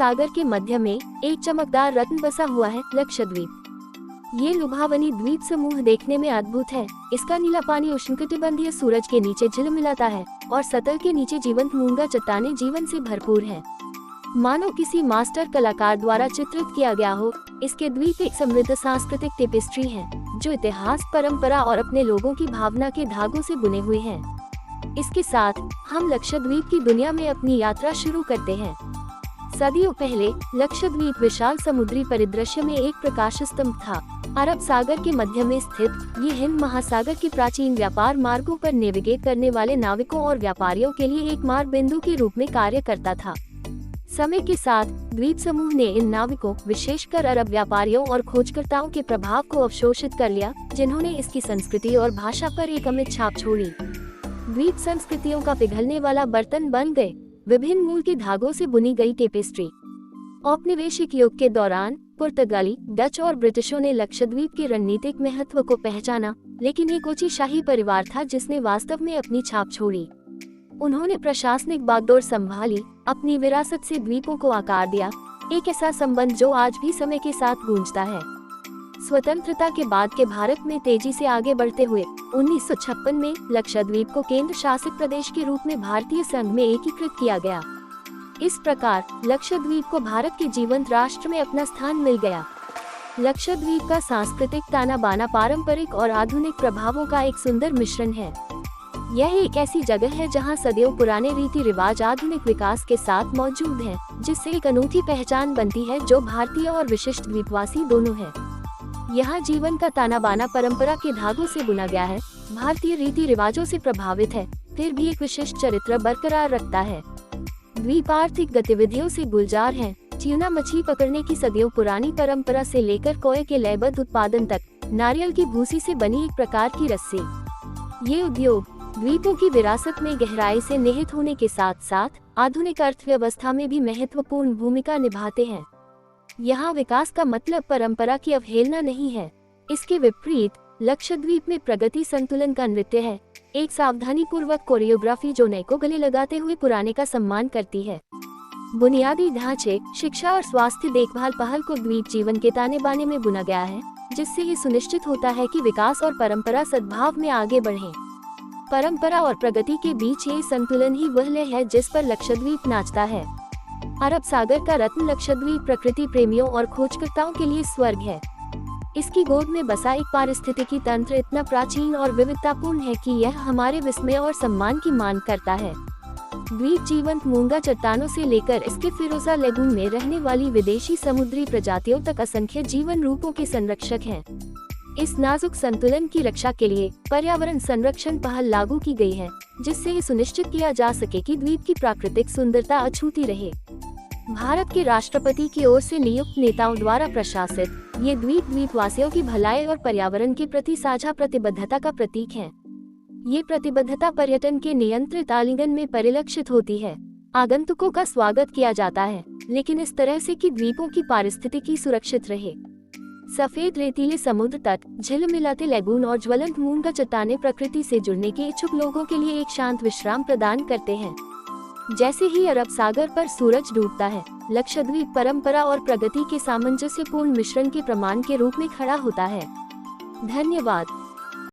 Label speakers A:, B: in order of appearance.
A: सागर के मध्य में एक चमकदार रत्न बसा हुआ है, लक्षद्वीप। ये लुभावनी द्वीप समूह देखने में अद्भुत है। इसका नीला पानी उष्णकटिबंधीय सूरज के नीचे झिलमिलाता है और सतह के नीचे जीवंत मूंगा चट्टानें जीवन से भरपूर हैं। मानो किसी मास्टर कलाकार द्वारा चित्रित किया गया हो। इसके द्वीप एक समृद्ध सांस्कृतिक टेपेस्ट्री है, जो इतिहास, परंपरा और अपने लोगों की भावना के धागों से बुने हुए हैं। इसके साथ हम लक्षद्वीप की दुनिया में अपनी यात्रा शुरू करते हैं। सदियों पहले लक्षद्वीप विशाल समुद्री परिदृश्य में एक प्रकाश स्तंभ था। अरब सागर के मध्य में स्थित ये हिंद महासागर के प्राचीन व्यापार मार्गों पर नेविगेट करने वाले नाविकों और व्यापारियों के लिए एक मार्ग बिंदु के रूप में कार्य करता था। समय के साथ द्वीप समूह ने इन नाविकों, विशेषकर अरब व्यापारियों और खोजकर्ताओं के प्रभाव को अवशोषित कर लिया, जिन्होंने इसकी संस्कृति और भाषा पर एक अमिट छाप छोड़ी। द्वीप संस्कृतियों का पिघलने वाला बर्तन बन गए, विभिन्न मूल के धागों से बुनी गई टेपेस्ट्री। औपनिवेशिक युग के दौरान पुर्तगाली, डच और ब्रिटिशों ने लक्षद्वीप के रणनीतिक महत्व को पहचाना, लेकिन एक कोची शाही परिवार था जिसने वास्तव में अपनी छाप छोड़ी। उन्होंने प्रशासनिक बागडोर संभाली, अपनी विरासत से द्वीपों को आकार दिया, एक ऐसा संबंध जो आज भी समय के साथ गूंजता है। स्वतंत्रता के बाद के भारत में तेजी से आगे बढ़ते हुए 1956 में लक्षद्वीप को केंद्र शासित प्रदेश के रूप में भारतीय संघ में एकीकृत किया गया। इस प्रकार लक्षद्वीप को भारत के जीवंत राष्ट्र में अपना स्थान मिल गया। लक्षद्वीप का सांस्कृतिक ताना बाना पारंपरिक और आधुनिक प्रभावों का एक सुंदर मिश्रण है। यह एक ऐसी जगह है जहां सदियों पुराने रीति रिवाज आधुनिक विकास के साथ मौजूद हैं, जिससे एक अनूठी पहचान बनती है जो भारतीय और विशिष्ट द्वीपवासी दोनों है। यहाँ जीवन का ताना बाना परंपरा के धागों से बुना गया है, भारतीय रीति रिवाजों से प्रभावित है, फिर भी एक विशिष्ट चरित्र बरकरार रखता है। द्वीप आर्थिक गतिविधियों से गुलजार है। ट्यूना मछली पकड़ने की सदियों पुरानी परंपरा से लेकर कोय के लयबद्ध उत्पादन तक, नारियल की भूसी से बनी एक प्रकार की रस्सी। ये उद्योग द्वीपों की विरासत में गहराई से निहित होने के साथ साथ आधुनिक अर्थव्यवस्था में भी महत्वपूर्ण भूमिका निभाते हैं। यहाँ विकास का मतलब परंपरा की अवहेलना नहीं है। इसके विपरीत लक्षद्वीप में प्रगति संतुलन का नृत्य है, एक सावधानी पूर्वक कोरियोग्राफी जो नए को गले लगाते हुए पुराने का सम्मान करती है। बुनियादी ढांचे, शिक्षा और स्वास्थ्य देखभाल पहल को द्वीप जीवन के ताने बाने में बुना गया है, जिससे ये सुनिश्चित होता है कि विकास और परंपरा सद्भाव में आगे बढ़ें। परंपरा और प्रगति के बीच ये संतुलन ही वह लय है जिस पर लक्षद्वीप नाचता है। अरब सागर का रत्न लक्षद्वीप प्रकृति प्रेमियों और खोजकर्ताओं के लिए स्वर्ग है। इसकी गोद में बसा एक पारिस्थितिकी तंत्र इतना प्राचीन और विविधतापूर्ण है कि यह हमारे विस्मय और सम्मान की मांग करता है। द्वीप जीवंत मूंगा चट्टानों से लेकर इसके फिरोजा लेगून में रहने वाली विदेशी समुद्री प्रजातियों तक असंख्य जीवन रूपों के संरक्षक हैं। इस नाजुक संतुलन की रक्षा के लिए पर्यावरण संरक्षण पहल लागू की गई है, जिससे ये सुनिश्चित किया जा सके कि द्वीप की प्राकृतिक सुंदरता अछूती रहे। भारत के राष्ट्रपति की ओर से नियुक्त नेताओं द्वारा प्रशासित ये द्वीपवासियों की भलाई और पर्यावरण के प्रति साझा प्रतिबद्धता का प्रतीक है। ये प्रतिबद्धता पर्यटन के नियंत्रित आलिंगन में परिलक्षित होती है। आगंतुकों का स्वागत किया जाता है, लेकिन इस तरह से कि द्वीपों की पारिस्थितिकी सुरक्षित रहे। सफेद रेतीले समुद्र तट, झिलमिलाते लेगून और ज्वलंत मूंगा चट्टानें प्रकृति से जुड़ने के इच्छुक लोगों के लिए एक शांत विश्राम प्रदान करते हैं। जैसे ही अरब सागर पर सूरज डूबता है, लक्षद्वीप परंपरा और प्रगति के सामंजस्यपूर्ण मिश्रण के प्रमाण के रूप में खड़ा होता है। धन्यवाद।